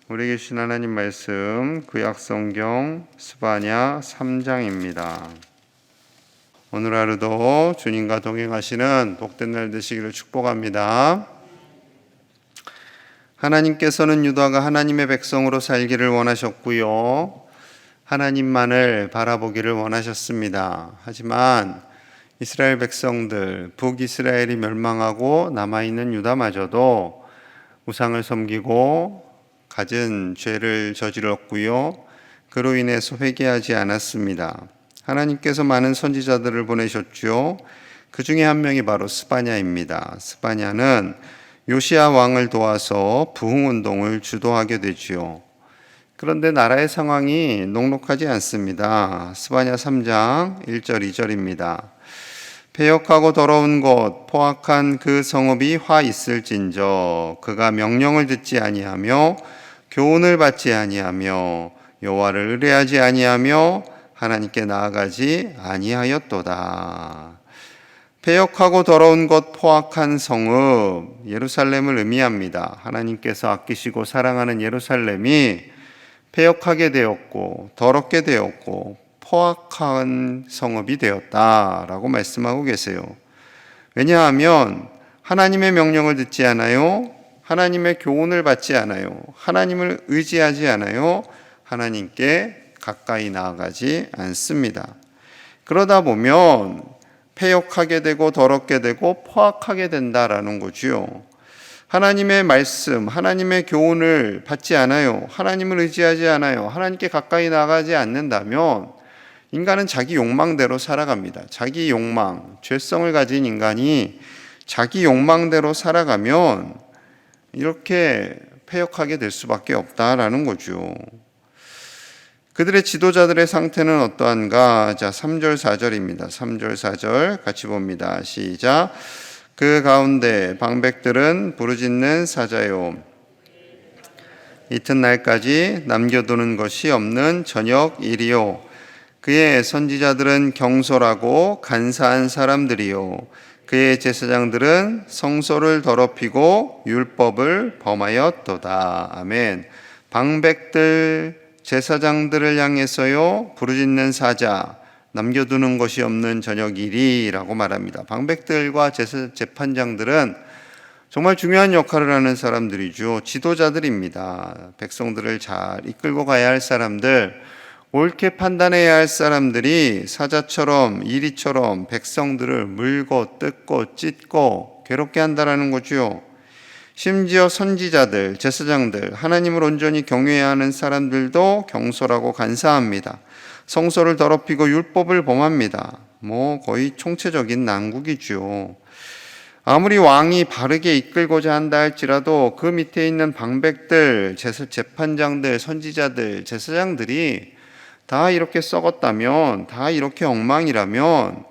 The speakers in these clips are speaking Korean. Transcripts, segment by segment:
우리에게 주신 하나님 말씀 구약성경 스바냐 3장입니다. 오늘 하루도 주님과 동행하시는 복된 날 되시기를 축복합니다. 하나님께서는 유다가 하나님의 백성으로 살기를 원하셨고요, 하나님만을 바라보기를 원하셨습니다. 하지만 이스라엘 백성들, 북이스라엘이 멸망하고 남아있는 유다마저도 우상을 섬기고 갖은 죄를 저질렀고요, 그로 인해서 회개하지 않았습니다. 하나님께서 많은 선지자들을 보내셨죠. 그 중에 한 명이 바로 스바냐입니다. 스바냐는 요시야 왕을 도와서 부흥운동을 주도하게 되지요. 그런데 나라의 상황이 녹록하지 않습니다. 스바냐 3장 1절 2절입니다. 패역하고 더러운 곳 포악한 그 성읍이 화 있을진저 그가 명령을 듣지 아니하며 교훈을 받지 아니하며 여호와를 의뢰하지 아니하며 하나님께 나아가지 아니하였도다. 패역하고 더러운 곳 포악한 성읍, 예루살렘을 의미합니다. 하나님께서 아끼시고 사랑하는 예루살렘이 패역하게 되었고 더럽게 되었고 포악한 성읍이 되었다라고 말씀하고 계세요. 왜냐하면 하나님의 명령을 듣지 않아요, 하나님의 교훈을 받지 않아요, 하나님을 의지하지 않아요, 하나님께 가까이 나아가지 않습니다. 그러다 보면 패역하게 되고 더럽게 되고 포악하게 된다라는 거지요. 하나님의 말씀, 하나님의 교훈을 받지 않아요, 하나님을 의지하지 않아요, 하나님께 가까이 나가지 않는다면 인간은 자기 욕망대로 살아갑니다. 자기 욕망, 죄성을 가진 인간이 자기 욕망대로 살아가면 이렇게 패역하게 될 수밖에 없다라는 거죠. 그들의 지도자들의 상태는 어떠한가? 자, 3절 4절입니다. 3절 4절 같이 봅니다. 시작. 그 가운데 방백들은 부르짖는 사자요, 이튿날까지 남겨두는 것이 없는 저녁 일이요, 그의 선지자들은 경솔하고 간사한 사람들이요, 그의 제사장들은 성소를 더럽히고 율법을 범하였도다. 아멘. 방백들, 제사장들을 향해서요, 부르짖는 사자, 남겨두는 것이 없는 저녁 일이라고 말합니다. 방백들과 재판장들은 정말 중요한 역할을 하는 사람들이죠. 지도자들입니다. 백성들을 잘 이끌고 가야 할 사람들, 옳게 판단해야 할 사람들이 사자처럼 이리처럼 백성들을 물고 뜯고 찢고 괴롭게 한다라는 거죠. 심지어 선지자들, 제사장들, 하나님을 온전히 경외해야 하는 사람들도 경솔하고 간사합니다. 성소를 더럽히고 율법을 범합니다. 거의 총체적인 난국이죠. 아무리 왕이 바르게 이끌고자 한다 할지라도 그 밑에 있는 방백들, 재판장들, 선지자들, 제사장들이 다 이렇게 썩었다면, 다 이렇게 엉망이라면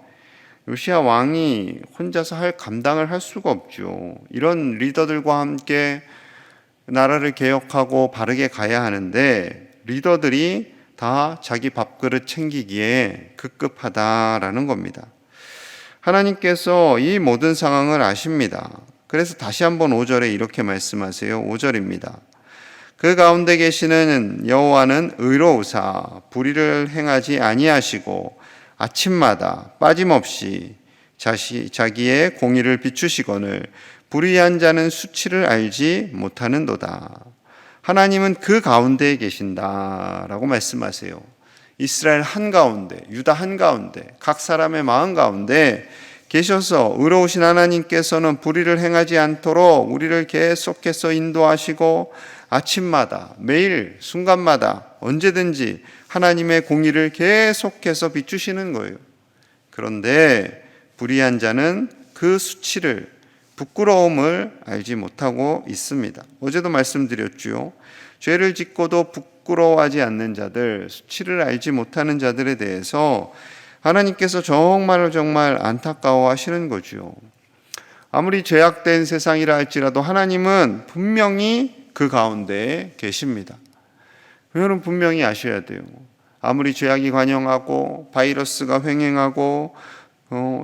요시야 왕이 혼자서 감당을 할 수가 없죠. 이런 리더들과 함께 나라를 개혁하고 바르게 가야 하는데 리더들이 다 자기 밥그릇 챙기기에 급급하다라는 겁니다. 하나님께서 이 모든 상황을 아십니다. 그래서 다시 한번 5절에 이렇게 말씀하세요. 5절입니다. 그 가운데 계시는 여호와는 의로우사 불의를 행하지 아니하시고 아침마다 빠짐없이 자기의 공의를 비추시거늘 불의한 자는 수치를 알지 못하는도다. 하나님은 그 가운데에 계신다라고 말씀하세요. 이스라엘 한가운데, 유다 한가운데, 각 사람의 마음 가운데 계셔서 의로우신 하나님께서는 불의를 행하지 않도록 우리를 계속해서 인도하시고 아침마다, 매일, 순간마다 언제든지 하나님의 공의를 계속해서 비추시는 거예요. 그런데 불의한 자는 그 수치를, 부끄러움을 알지 못하고 있습니다. 어제도 말씀드렸죠. 죄를 짓고도 부끄러워하지 않는 자들, 수치를 알지 못하는 자들에 대해서 하나님께서 정말 안타까워 하시는 거죠. 아무리 죄악된 세상이라 할지라도 하나님은 분명히 그 가운데 계십니다. 여러분 분명히 아셔야 돼요. 아무리 죄악이 관영하고 바이러스가 횡행하고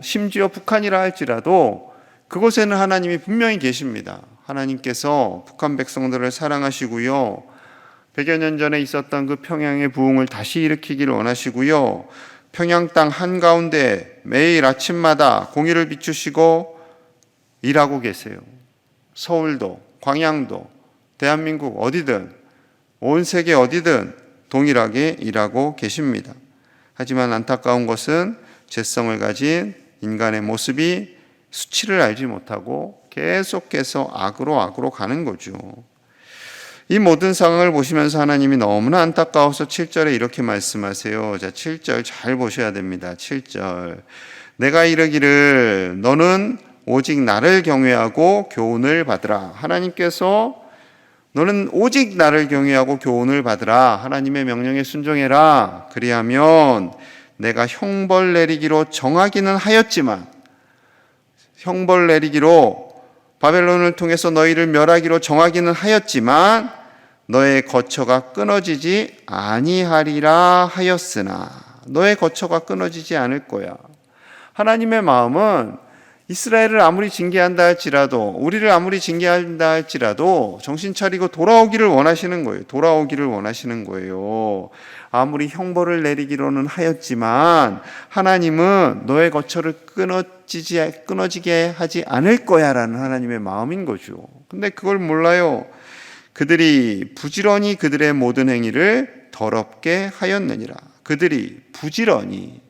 심지어 북한이라 할지라도 그곳에는 하나님이 분명히 계십니다. 하나님께서 북한 백성들을 사랑하시고요, 100여 년 전에 있었던 그 평양의 부흥을 다시 일으키기를 원하시고요. 평양 땅 한가운데 매일 아침마다 공의를 비추시고 일하고 계세요. 서울도, 광양도, 대한민국 어디든, 온 세계 어디든 동일하게 일하고 계십니다. 하지만 안타까운 것은 죄성을 가진 인간의 모습이 수치를 알지 못하고 계속해서 악으로 가는 거죠. 이 모든 상황을 보시면서 하나님이 너무나 안타까워서 7절에 이렇게 말씀하세요. 자, 7절 잘 보셔야 됩니다. 7절. 내가 이르기를 너는 오직 나를 경외하고 교훈을 받으라. 하나님께서 너는 오직 나를 경외하고 교훈을 받으라. 하나님의 명령에 순종해라. 그리하면 내가 형벌 내리기로 정하기는 하였지만, 형벌 내리기로 바벨론을 통해서 너희를 멸하기로 정하기는 하였지만 너의 거처가 끊어지지 아니하리라 하였으나, 너의 거처가 끊어지지 않을 거야. 하나님의 마음은 이스라엘을 아무리 징계한다 할지라도, 우리를 아무리 징계한다 할지라도 정신 차리고 돌아오기를 원하시는 거예요. 돌아오기를 원하시는 거예요. 아무리 형벌을 내리기로는 하였지만 하나님은 너의 거처를 끊어지게 하지 않을 거야 라는 하나님의 마음인 거죠. 근데 그걸 몰라요. 그들이 부지런히 그들의 모든 행위를 더럽게 하였느니라. 그들이 부지런히,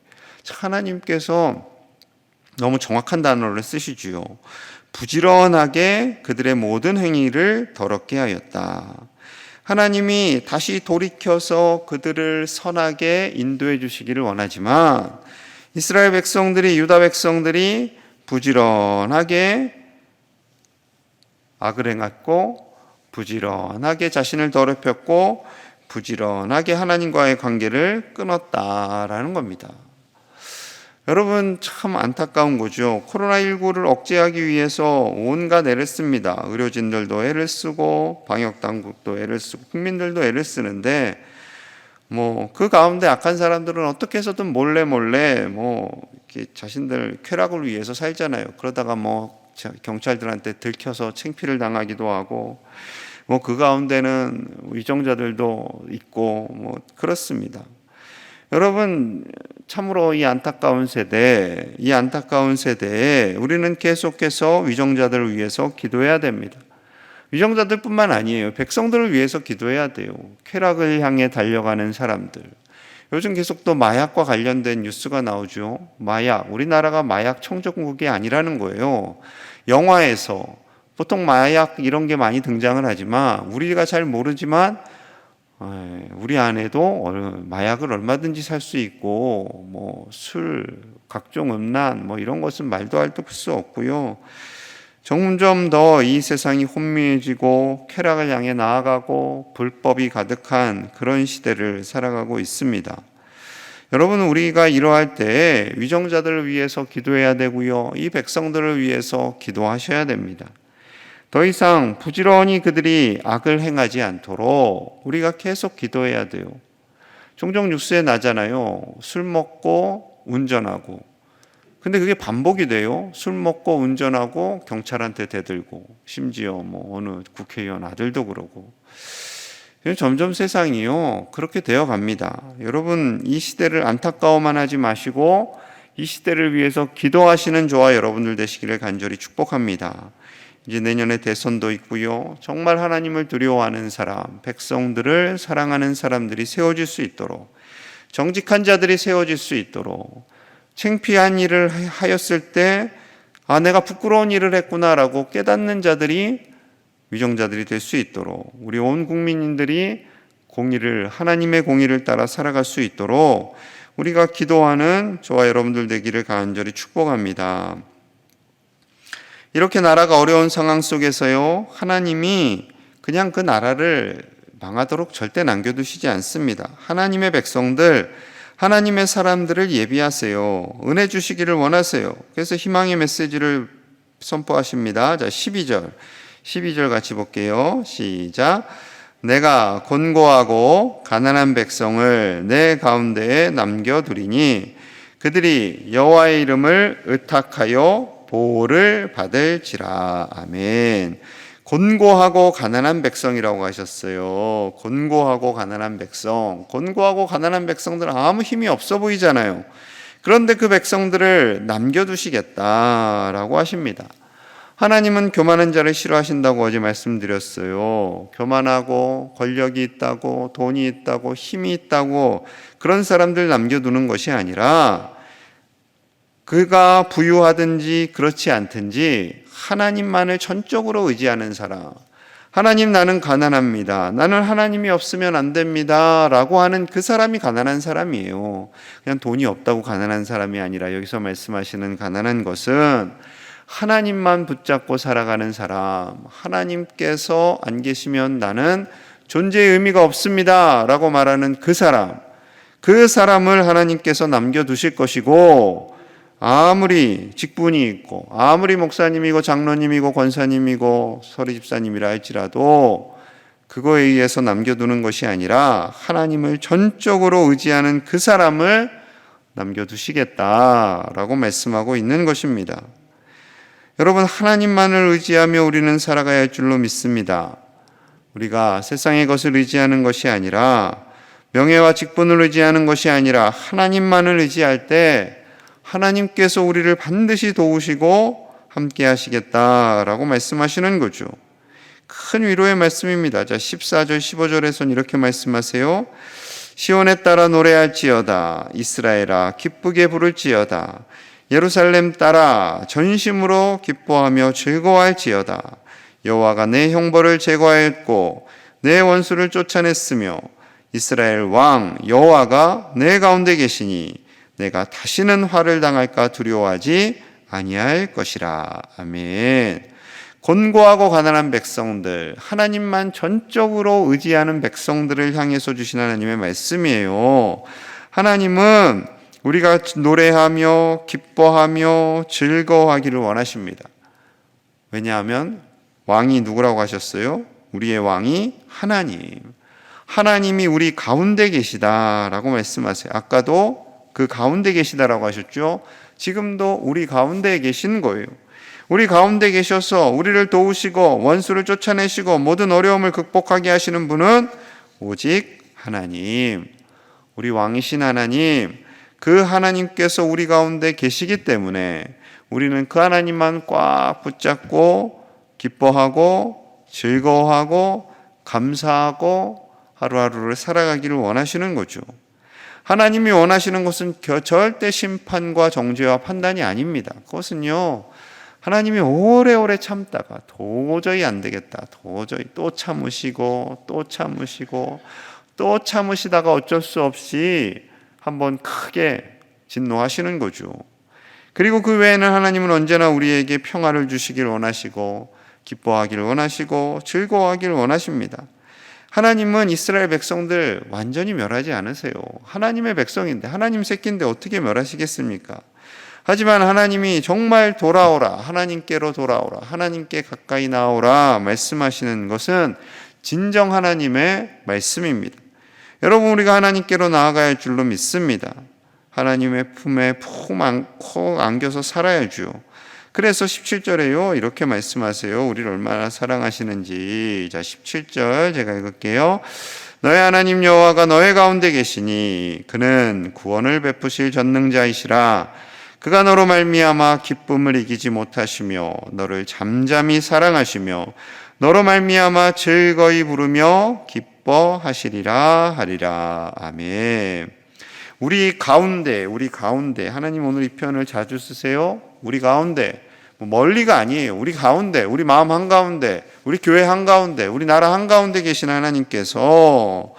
하나님께서 너무 정확한 단어를 쓰시지요. 부지런하게 그들의 모든 행위를 더럽게 하였다. 하나님이 다시 돌이켜서 그들을 선하게 인도해 주시기를 원하지만 이스라엘 백성들이, 유다 백성들이 부지런하게 악을 행했고, 부지런하게 자신을 더럽혔고, 부지런하게 하나님과의 관계를 끊었다라는 겁니다. 여러분, 참 안타까운 거죠. 코로나19를 억제하기 위해서 온갖 애를 씁니다. 의료진들도 애를 쓰고 방역당국도 애를 쓰고 국민들도 애를 쓰는데, 그 가운데 악한 사람들은 어떻게 해서든 몰래 이렇게 자신들 쾌락을 위해서 살잖아요. 그러다가 경찰들한테 들켜서 창피를 당하기도 하고, 그 가운데는 위정자들도 있고 그렇습니다. 여러분, 참으로 이 안타까운 세대에 우리는 계속해서 위정자들을 위해서 기도해야 됩니다. 위정자들뿐만 아니에요. 백성들을 위해서 기도해야 돼요. 쾌락을 향해 달려가는 사람들. 요즘 계속 또 마약과 관련된 뉴스가 나오죠. 우리나라가 마약 청정국이 아니라는 거예요. 영화에서 보통 마약 이런 게 많이 등장을 하지만 우리가 잘 모르지만 우리 안에도 마약을 얼마든지 살 수 있고 술, 각종 음란 이런 것은 말도 할 수 없고요. 점점 더 이 세상이 혼미해지고 쾌락을 향해 나아가고 불법이 가득한 그런 시대를 살아가고 있습니다. 여러분, 우리가 이러할 때 위정자들을 위해서 기도해야 되고요. 이 백성들을 위해서 기도하셔야 됩니다. 더 이상 부지런히 그들이 악을 행하지 않도록 우리가 계속 기도해야 돼요. 종종 뉴스에 나잖아요. 술 먹고 운전하고. 근데 그게 반복이 돼요. 술 먹고 운전하고 경찰한테 대들고, 심지어 어느 국회의원 아들도 그러고. 점점 세상이요 그렇게 되어 갑니다. 여러분, 이 시대를 안타까워만 하지 마시고 이 시대를 위해서 기도하시는 저와 여러분들 되시기를 간절히 축복합니다. 이제 내년에 대선도 있고요. 정말 하나님을 두려워하는 사람, 백성들을 사랑하는 사람들이 세워질 수 있도록, 정직한 자들이 세워질 수 있도록, 창피한 일을 하였을 때 내가 부끄러운 일을 했구나라고 깨닫는 자들이 위정자들이 될 수 있도록, 우리 온 국민들이 하나님의 공의를 따라 살아갈 수 있도록 우리가 기도하는 저와 여러분들 되기를 간절히 축복합니다. 이렇게 나라가 어려운 상황 속에서요, 하나님이 그냥 그 나라를 망하도록 절대 남겨두시지 않습니다. 하나님의 백성들, 하나님의 사람들을 예비하세요. 은혜 주시기를 원하세요. 그래서 희망의 메시지를 선포하십니다. 자, 12절 같이 볼게요. 시작. 내가 곤고하고 가난한 백성을 내 가운데에 남겨두리니 그들이 여호와의 이름을 의탁하여 보호를 받을지라. 아멘. 곤고하고 가난한 백성이라고 하셨어요. 곤고하고 가난한 백성. 곤고하고 가난한 백성들은 아무 힘이 없어 보이잖아요. 그런데 그 백성들을 남겨두시겠다라고 하십니다. 하나님은 교만한 자를 싫어하신다고 어제 말씀드렸어요. 교만하고 권력이 있다고 돈이 있다고 힘이 있다고 그런 사람들 남겨두는 것이 아니라 그가 부유하든지 그렇지 않든지 하나님만을 전적으로 의지하는 사람, 하나님 나는 가난합니다, 나는 하나님이 없으면 안 됩니다 라고 하는 그 사람이 가난한 사람이에요. 그냥 돈이 없다고 가난한 사람이 아니라 여기서 말씀하시는 가난한 것은 하나님만 붙잡고 살아가는 사람, 하나님께서 안 계시면 나는 존재의 의미가 없습니다 라고 말하는 그 사람을 하나님께서 남겨두실 것이고, 아무리 직분이 있고 아무리 목사님이고 장로님이고 권사님이고 서리집사님이라 할지라도 그거에 의해서 남겨두는 것이 아니라 하나님을 전적으로 의지하는 그 사람을 남겨두시겠다라고 말씀하고 있는 것입니다. 여러분, 하나님만을 의지하며 우리는 살아가야 할 줄로 믿습니다. 우리가 세상의 것을 의지하는 것이 아니라, 명예와 직분을 의지하는 것이 아니라 하나님만을 의지할 때 하나님께서 우리를 반드시 도우시고 함께 하시겠다라고 말씀하시는 거죠. 큰 위로의 말씀입니다. 자, 14절 15절에서는 이렇게 말씀하세요. 시온에 따라 노래할지어다. 이스라엘아 기쁘게 부를지어다. 예루살렘 따라 전심으로 기뻐하며 즐거워할지어다. 여호와가 내 형벌을 제거하였고 내 원수를 쫓아냈으며 이스라엘 왕 여호와가 내 가운데 계시니 내가 다시는 화를 당할까 두려워하지 아니할 것이라. 아멘. 곤고하고 가난한 백성들, 하나님만 전적으로 의지하는 백성들을 향해서 주신 하나님의 말씀이에요. 하나님은 우리가 노래하며 기뻐하며 즐거워하기를 원하십니다. 왜냐하면 왕이 누구라고 하셨어요? 우리의 왕이 하나님. 하나님이 우리 가운데 계시다라고 말씀하세요. 아까도 그 가운데 계시다라고 하셨죠. 지금도 우리 가운데 계신 거예요. 우리 가운데 계셔서 우리를 도우시고 원수를 쫓아내시고 모든 어려움을 극복하게 하시는 분은 오직 하나님, 우리 왕이신 하나님, 그 하나님께서 우리 가운데 계시기 때문에 우리는 그 하나님만 꽉 붙잡고 기뻐하고 즐거워하고 감사하고 하루하루를 살아가기를 원하시는 거죠. 하나님이 원하시는 것은 절대 심판과 정죄와 판단이 아닙니다. 그것은요, 하나님이 오래오래 참다가 도저히 안 되겠다, 도저히 또 참으시고 또 참으시고 또 참으시다가 어쩔 수 없이 한번 크게 진노하시는 거죠. 그리고 그 외에는 하나님은 언제나 우리에게 평화를 주시길 원하시고 기뻐하기를 원하시고 즐거워하기를 원하십니다. 하나님은 이스라엘 백성들 완전히 멸하지 않으세요. 하나님의 백성인데, 하나님 새끼인데 어떻게 멸하시겠습니까? 하지만 하나님이 정말 돌아오라, 하나님께로 돌아오라, 하나님께 가까이 나오라 말씀하시는 것은 진정 하나님의 말씀입니다. 여러분, 우리가 하나님께로 나아가야 할 줄로 믿습니다. 하나님의 품에 푹 안겨서 살아야죠. 그래서 17절에요 이렇게 말씀하세요. 우리를 얼마나 사랑하시는지. 자, 17절 제가 읽을게요. 너의 하나님 여호와가 너의 가운데 계시니 그는 구원을 베푸실 전능자이시라. 그가 너로 말미암아 기쁨을 이기지 못하시며 너를 잠잠히 사랑하시며 너로 말미암아 즐거이 부르며 기뻐하시리라 하리라. 아멘. 우리 가운데 하나님 오늘 이 표현을 자주 쓰세요. 우리 가운데, 멀리가 아니에요. 우리 가운데, 우리 마음 한가운데, 우리 교회 한가운데, 우리 나라 한가운데 계신 하나님께서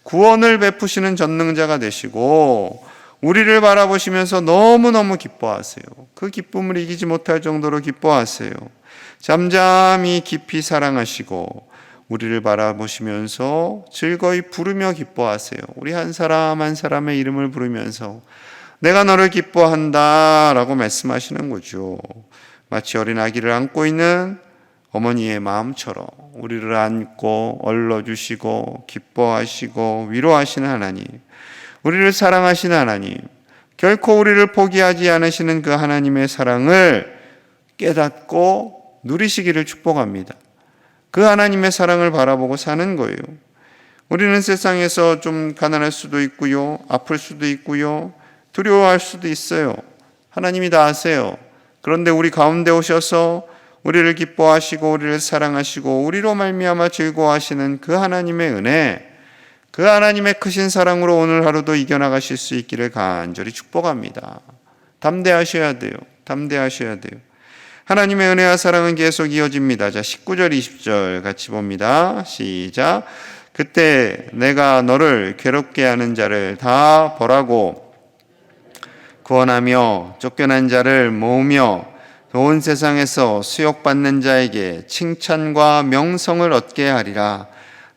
구원을 베푸시는 전능자가 되시고 우리를 바라보시면서 너무너무 기뻐하세요. 그 기쁨을 이기지 못할 정도로 기뻐하세요. 잠잠히 깊이 사랑하시고 우리를 바라보시면서 즐거이 부르며 기뻐하세요. 우리 한 사람 한 사람의 이름을 부르면서 내가 너를 기뻐한다 라고 말씀하시는 거죠. 마치 어린아기를 안고 있는 어머니의 마음처럼 우리를 안고 얼러주시고 기뻐하시고 위로하시는 하나님, 우리를 사랑하시는 하나님, 결코 우리를 포기하지 않으시는 그 하나님의 사랑을 깨닫고 누리시기를 축복합니다. 그 하나님의 사랑을 바라보고 사는 거예요. 우리는 세상에서 좀 가난할 수도 있고요, 아플 수도 있고요, 두려워할 수도 있어요. 하나님이 다 아세요. 그런데 우리 가운데 오셔서 우리를 기뻐하시고 우리를 사랑하시고 우리로 말미암아 즐거워하시는 그 하나님의 은혜, 그 하나님의 크신 사랑으로 오늘 하루도 이겨나가실 수 있기를 간절히 축복합니다. 담대하셔야 돼요. 담대하셔야 돼요. 하나님의 은혜와 사랑은 계속 이어집니다. 자, 19절 20절 같이 봅니다. 시작. 그때 내가 너를 괴롭게 하는 자를 다 벌하고 구원하며 쫓겨난 자를 모으며 온 세상에서 수욕받는 자에게 칭찬과 명성을 얻게 하리라.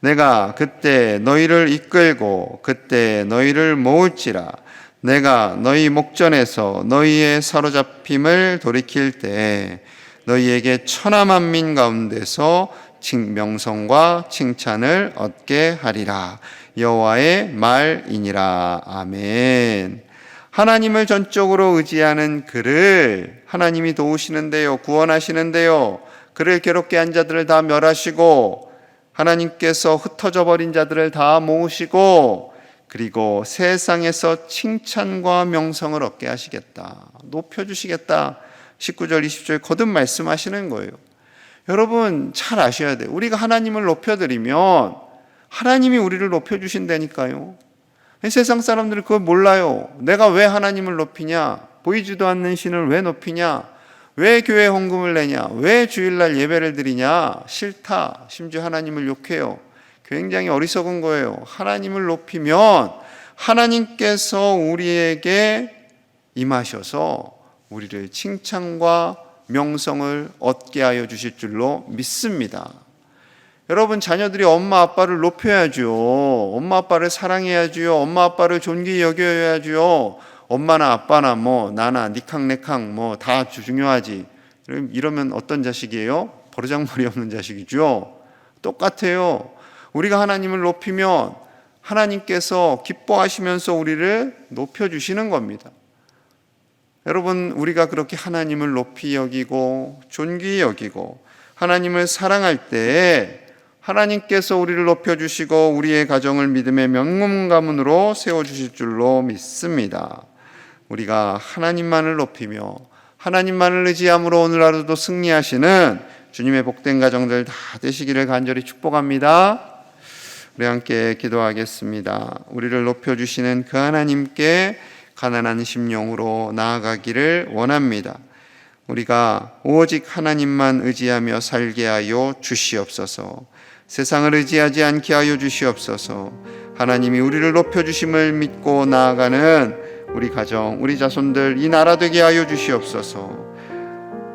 내가 그때 너희를 이끌고 그때 너희를 모을지라. 내가 너희 목전에서 너희의 사로잡힘을 돌이킬 때 너희에게 천하 만민 가운데서 명성과 칭찬을 얻게 하리라. 여호와의 말이니라. 아멘. 하나님을 전적으로 의지하는 그를 하나님이 도우시는데요, 구원하시는데요, 그를 괴롭게 한 자들을 다 멸하시고 하나님께서 흩어져 버린 자들을 다 모으시고 그리고 세상에서 칭찬과 명성을 얻게 하시겠다, 높여주시겠다. 19절 20절 거듭 말씀하시는 거예요. 여러분 잘 아셔야 돼요. 우리가 하나님을 높여드리면 하나님이 우리를 높여주신다니까요. 세상 사람들은 그걸 몰라요. 내가 왜 하나님을 높이냐? 보이지도 않는 신을 왜 높이냐? 왜 교회 헌금을 내냐? 왜 주일날 예배를 드리냐? 싫다. 심지어 하나님을 욕해요. 굉장히 어리석은 거예요. 하나님을 높이면 하나님께서 우리에게 임하셔서 우리를 칭찬과 명성을 얻게 하여 주실 줄로 믿습니다. 여러분, 자녀들이 엄마 아빠를 높여야죠. 엄마 아빠를 사랑해야죠. 엄마 아빠를 존귀히 여겨야죠. 엄마나 아빠나 뭐 나나 니캉 내캉 뭐 다 중요하지. 이러면 어떤 자식이에요? 버르장머리 없는 자식이죠. 똑같아요. 우리가 하나님을 높이면 하나님께서 기뻐하시면서 우리를 높여주시는 겁니다. 여러분, 우리가 그렇게 하나님을 높이 여기고 존귀히 여기고 하나님을 사랑할 때 하나님께서 우리를 높여주시고 우리의 가정을 믿음의 명문 가문으로 세워주실 줄로 믿습니다. 우리가 하나님만을 높이며 하나님만을 의지함으로 오늘 하루도 승리하시는 주님의 복된 가정들 다 되시기를 간절히 축복합니다. 우리 함께 기도하겠습니다. 우리를 높여주시는 그 하나님께 가난한 심령으로 나아가기를 원합니다. 우리가 오직 하나님만 의지하며 살게 하여 주시옵소서. 세상을 의지하지 않게 하여 주시옵소서. 하나님이 우리를 높여주심을 믿고 나아가는 우리 가정, 우리 자손들, 이 나라 되게 하여 주시옵소서.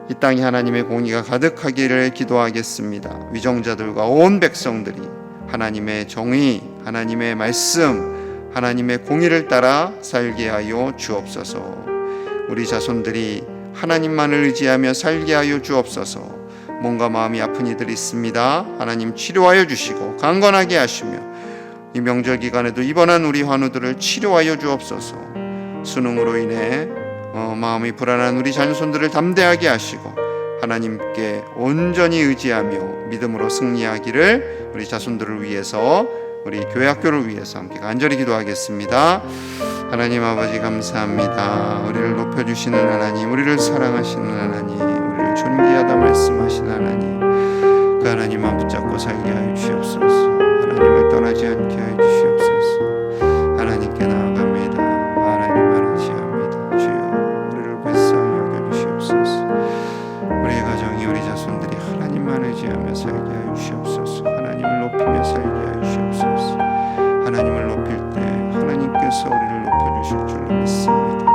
이 땅에 하나님의 공의가 가득하기를 기도하겠습니다. 위정자들과 온 백성들이 하나님의 정의, 하나님의 말씀, 하나님의 공의를 따라 살게 하여 주옵소서. 우리 자손들이 하나님만을 의지하며 살게 하여 주옵소서. 몸과 마음이 아픈 이들이 있습니다. 하나님 치료하여 주시고 강건하게 하시며 이 명절 기간에도 입원한 우리 환우들을 치료하여 주옵소서. 수능으로 인해 마음이 불안한 우리 자손들을 담대하게 하시고 하나님께 온전히 의지하며 믿음으로 승리하기를 우리 자손들을 위해서, 우리 교회 학교를 위해서 함께 간절히 기도하겠습니다. 하나님 아버지 감사합니다. 우리를 높여주시는 하나님, 우리를 사랑하시는 하나님, 우리를 존귀하다 말씀하시는 하나님, 그 하나님만 붙잡고 살게 하여 주시옵소서. 하나님을 떠나지 않게 하여 주시옵소서. 하나님께 나아갑니다. 하나님만 의지합니다. 주여 우리를 불쌍히 여겨주시옵소서. 우리의 가정이, 우리 자손들이 하나님만 의지하며 살게 하여 주시옵소서. 하나님을 높이며 살게 하여 주시옵소서. 하나님을 높일 때 하나님께서 우리를 높여주실 줄로 믿습니다.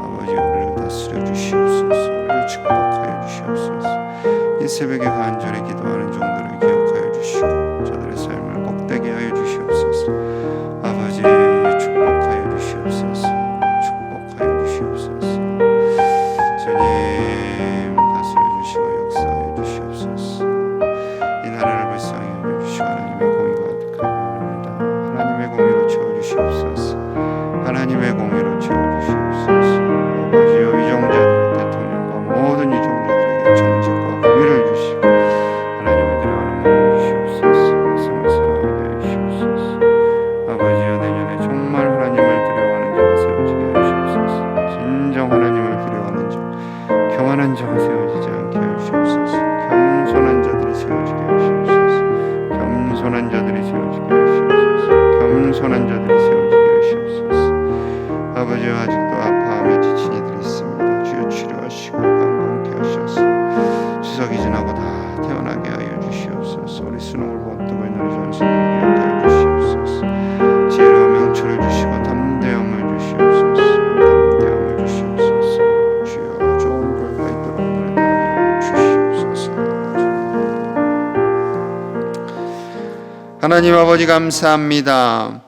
아버지, 우리를 다스려 주시옵소서. 우리를 축복하여 주시옵소서. 이 새벽에 간절히 기도하는 종들을 기억하여 주시고 저들의 삶을 복되게 하여 주시옵소서. 아버지, 축복하여 주시옵소서. 축복하여 주시옵소서. 주님, 다스려 주시고 역사하여 주시옵소서. 이 나라를 불쌍히 여겨주시고 하나님의 공의가 가득하게 합니다. 하나님의 공의로 채워주시옵소서. 하나님의 공의로 채워주시옵소서. 아버지여, 위정자들, 대통령과 모든 위정자들에게 정직과 공의를 주시고 하나님을 자가 세워지지 않게 하시옵소서. 겸손한 자들이 세워지게 하시옵소서. 겸손한 자들이 세워지게 하시옵소서. 겸손한 자들이 세워지게 하시옵소서. 아버지와 아직도 아파하며 지친 이들이 있습니다. 주여 치료하시고 강건케 하셔서 추석이 지나고 다 태어나게 하여 주시옵소서. 우리 수능을 못 두고 있는 우리 전신들에게 하여 주시옵소서. 지혜와 명철을 주시고 담대함을 주시옵소서. 담대함을 주시옵소서. 주여 좋은 결과 있도록 오늘의 하여 주시옵소서. 하나님 아버지 감사합니다.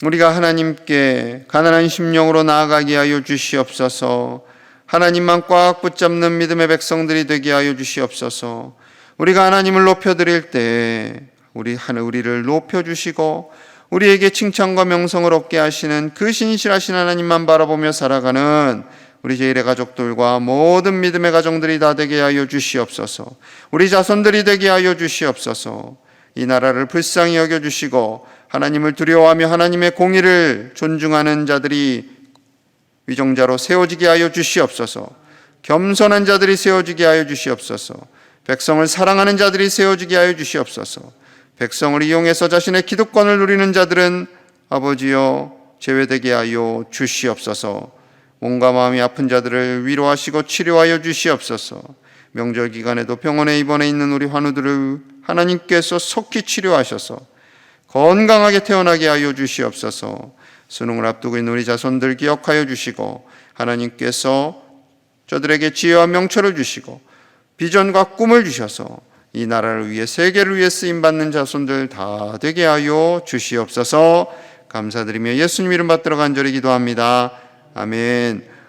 우리가 하나님께 가난한 심령으로 나아가게 하여 주시옵소서. 하나님만 꽉 붙잡는 믿음의 백성들이 되게 하여 주시옵소서. 우리가 하나님을 높여드릴 때 우리를 높여주시고 우리에게 칭찬과 명성을 얻게 하시는 그 신실하신 하나님만 바라보며 살아가는 우리 제1의 가족들과 모든 믿음의 가정들이 다 되게 하여 주시옵소서. 우리 자손들이 되게 하여 주시옵소서. 이 나라를 불쌍히 여겨주시고 하나님을 두려워하며 하나님의 공의를 존중하는 자들이 위정자로 세워지게 하여 주시옵소서. 겸손한 자들이 세워지게 하여 주시옵소서. 백성을 사랑하는 자들이 세워지게 하여 주시옵소서. 백성을 이용해서 자신의 기득권을 누리는 자들은 아버지여 제외되게 하여 주시옵소서. 몸과 마음이 아픈 자들을 위로하시고 치료하여 주시옵소서. 명절 기간에도 병원에 입원해 있는 우리 환우들을 하나님께서 속히 치료하셔서 건강하게 태어나게 하여 주시옵소서. 수능을 앞두고 있는 우리 자손들 기억하여 주시고 하나님께서 저들에게 지혜와 명철을 주시고 비전과 꿈을 주셔서 이 나라를 위해 세계를 위해 쓰임받는 자손들 다 되게 하여 주시옵소서. 감사드리며 예수님 이름 받들어 간절히 기도합니다. 아멘.